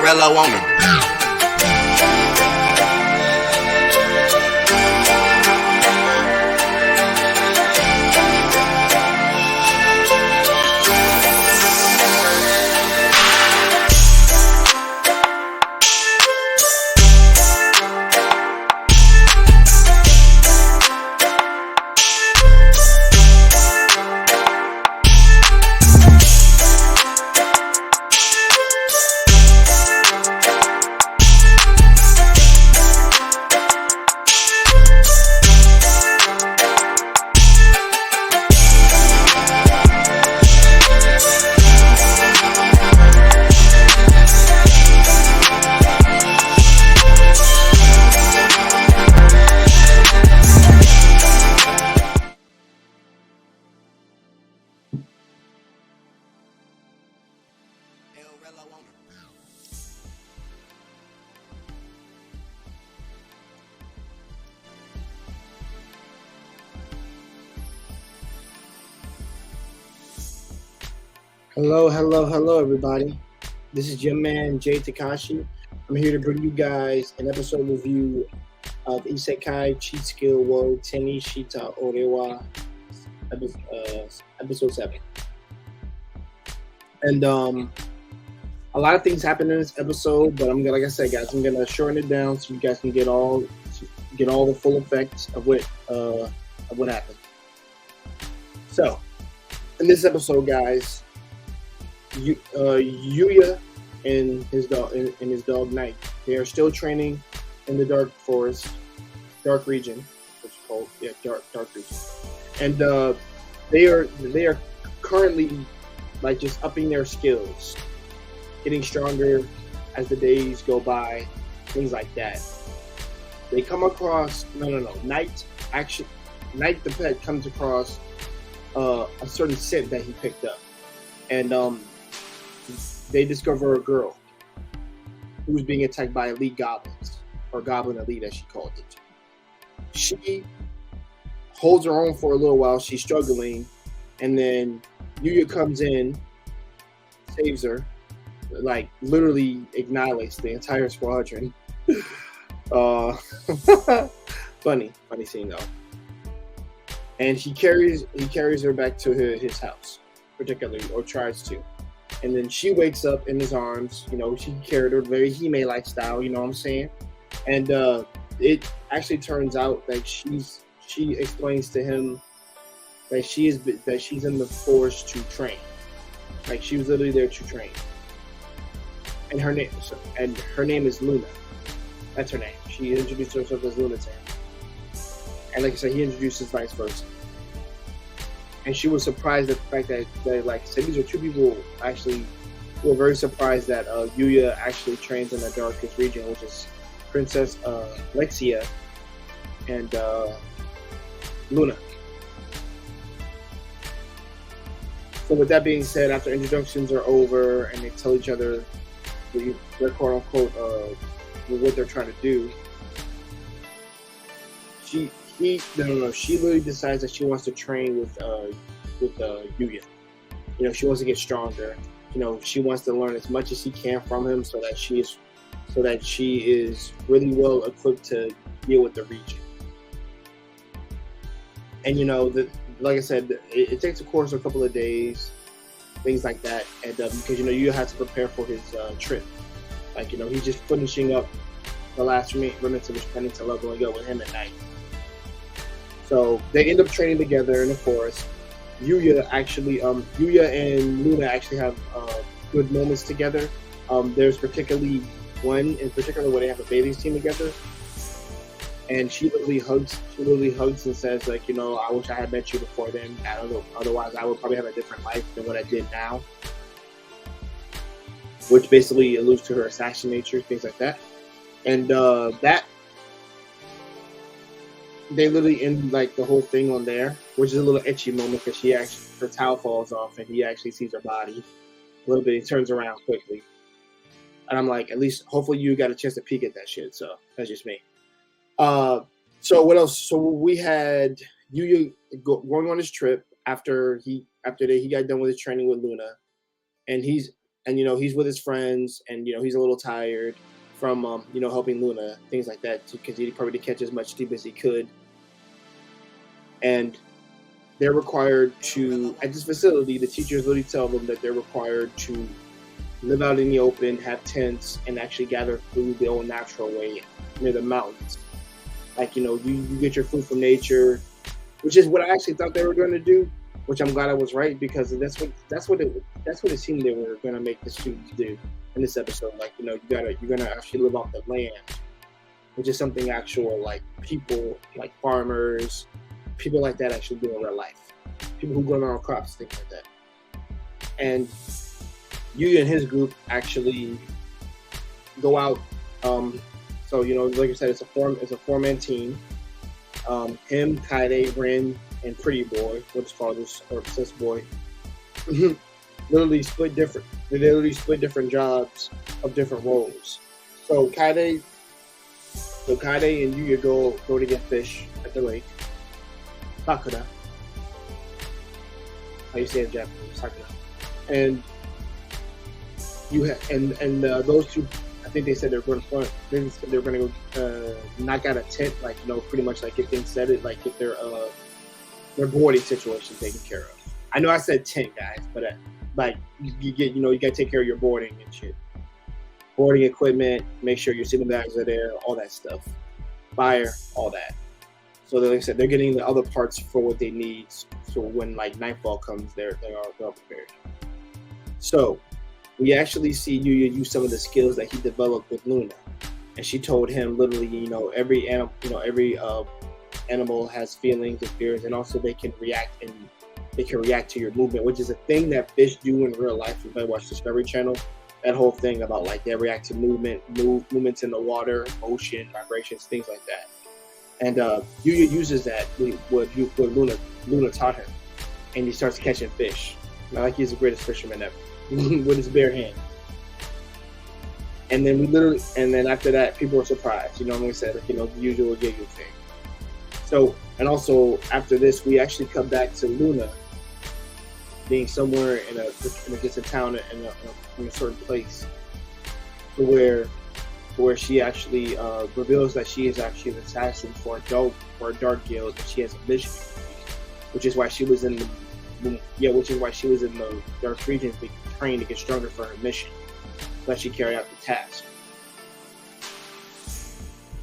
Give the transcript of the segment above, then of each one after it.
Rello on him. Hello, everybody. This is your man, Jay Takashi. I'm here to bring you guys an episode review of Isekai Cheatskill World Teni Shita Orewa, episode 7. And a lot of things happen in this episode, but like I said, guys, I'm gonna shorten it down so you guys can get all the full effects of what happened. So, in this episode, guys, Yuya and his dog Knight, they are still training in the dark region, which is called dark region, and they are currently like just upping their skills, getting stronger as the days go by, things like that. They come across Knight the pet comes across a certain scent that he picked up, and they discover a girl who was being attacked by elite goblins, or goblin elite as she called it. She holds her own for a little while. She's struggling, and then Yuya comes in, saves her, like literally annihilates the entire squadron. Funny scene though. And he carries her back to his house, particularly, or tries to. And then she wakes up in his arms. She carried her very Hime lifestyle. You know what I'm saying? And it actually turns out that she explains to him that she's in the forest to train. Like, she was literally there to train. And her name is Luna. That's her name. She introduced herself as Luna to him. And like I said, he introduces vice versa. And she was surprised at the fact that like I said, these are two people actually who were very surprised that Yuya actually trains in the darkest region, which is Princess Lexia and Luna. So with that being said, after introductions are over and they tell each other their quote unquote what they're trying to do, she literally decides that she wants to train with Yuya. She wants to get stronger. She wants to learn as much as she can from him so that she is really well equipped to deal with the region. And like I said, it takes a course of a couple of days, things like that, and because you have to prepare for his trip. Like he's just finishing up the last remnants of his penance and leveling up with him at night. So they end up training together in the forest. Yuya and Luna actually have good moments together. There's particularly one in particular where they have a bathing team together, and she literally hugs and says like, I wish I had met you before then. I don't know, otherwise I would probably have a different life than what I did now. Which basically alludes to her assassin nature, things like that. And that they literally end like the whole thing on there, which is a little etchy moment because her towel falls off and he actually sees her body a little bit. He turns around quickly, and I'm like, at least hopefully you got a chance to peek at that shit. So that's just me. So what else? So we had Yuya going on his trip after he got done with his training with Luna, and he's and he's with his friends, and he's a little tired from helping Luna, things like that, because he probably didn't catch as much sleep as he could, and they're required to, at this facility, the teachers literally tell them that they're required to live out in the open, have tents, and actually gather food the old natural way near the mountains. Like, you get your food from nature, which is what I actually thought they were going to do, which I'm glad I was right, because that's what it seemed they were going to make the students do in this episode. Like, you're going to actually live off the land, which is something actual, like, people, like farmers, people like that actually do in real life. People who grow their own crops, things like that. And Yuya and his group actually go out. So like I said, it's a 4-man team. Him, Kaide, Rin, and Pretty Boy, what's called this, or Sis Boy, literally split different. They literally split different jobs of different roles. So Kaide and Yuya go to get fish at the lake. Sakura. How you say it in Japanese? Sakura. And those two, I think they said they're going to go knock out a tent, like pretty much like get things set, like get their boarding situation taken care of. I know I said tent, guys, but like you got to take care of your boarding and shit, boarding equipment, make sure your sleeping bags are there, all that stuff, fire, all that. So like I said, they're getting the other parts for what they need, so when like nightfall comes, they're prepared. So we actually see Yuya use some of the skills that he developed with Luna, and she told him literally, every animal has feelings and fears, and also they can react to your movement, which is a thing that fish do in real life. If I watch Discovery Channel, that whole thing about like they react to movements in the water, motion, vibrations, things like that. And Yuya uses that what Luna taught him, and he starts catching fish. Not like he's the greatest fisherman ever. With his bare hand. And then after that, people were surprised. I'm going to say, like, the usual Gegu thing. So, and also after this, we actually come back to Luna being somewhere in a distant town in a certain place, to where she actually reveals that she is actually an assassin for a dark guild, and she has a mission, which is why she was in the dark regions, being trained to get stronger for her mission, so that she carry out the task.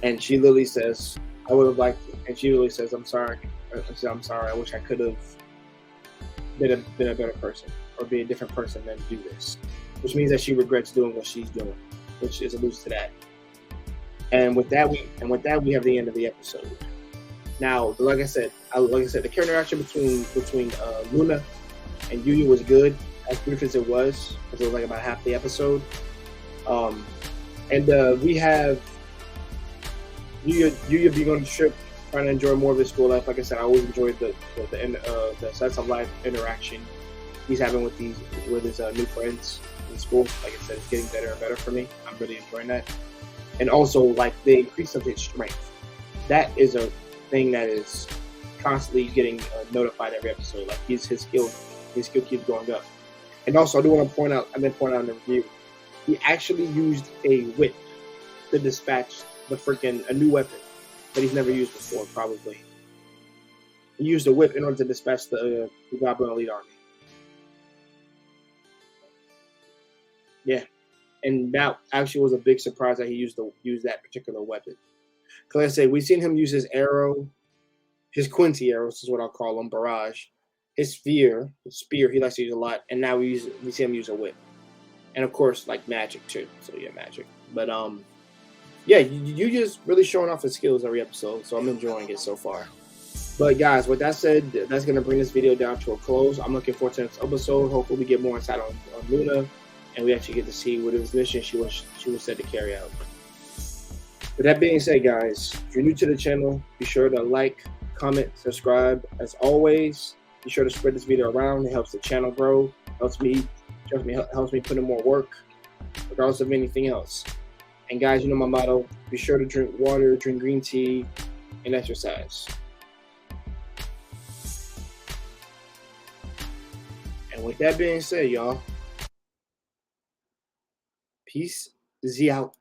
And she literally says, "I would have liked," and she literally says, "I'm sorry. I'm sorry. I wish I could have been a better person, or be a different person than do this," which means that she regrets doing what she's doing, which is alludes to that. And with that, we have the end of the episode. Now, like I said, the character interaction between Luna and Yuya was good, as brief as it was, because it was like about half the episode. And we have Yuya being on the trip, trying to enjoy more of his school life. Like I said, I always enjoyed the slice of life interaction he's having with his new friends in school. Like I said, it's getting better and better for me. I'm really enjoying that. And also, like, the increase of his strength. That is a thing that is constantly getting notified every episode. Like, his skill keeps going up. And also, I do want to point out, in the review, he actually used a whip to dispatch a new weapon that he's never used before, probably. He used a whip in order to dispatch the Goblin Elite Army. Yeah. And that actually was a big surprise that he used that particular weapon. Because like I say, we've seen him use his arrow, his Quincy arrows is what I'll call them, barrage, his spear he likes to use a lot, and now we see him use a whip. And of course, like magic too. So yeah, magic. But yeah, you just really showing off his skills every episode, so I'm enjoying it so far. But guys, with that said, that's gonna bring this video down to a close. I'm looking forward to the next episode. Hopefully we get more insight on Luna, and we actually get to see what his mission she was said to carry out. With that being said, guys, if you're new to the channel, be sure to like, comment, subscribe. As always, be sure to spread this video around. It helps the channel grow, helps me put in more work, regardless of anything else. And guys, you know my motto, be sure to drink water, drink green tea, and exercise. And with that being said, y'all, Peace. Z out.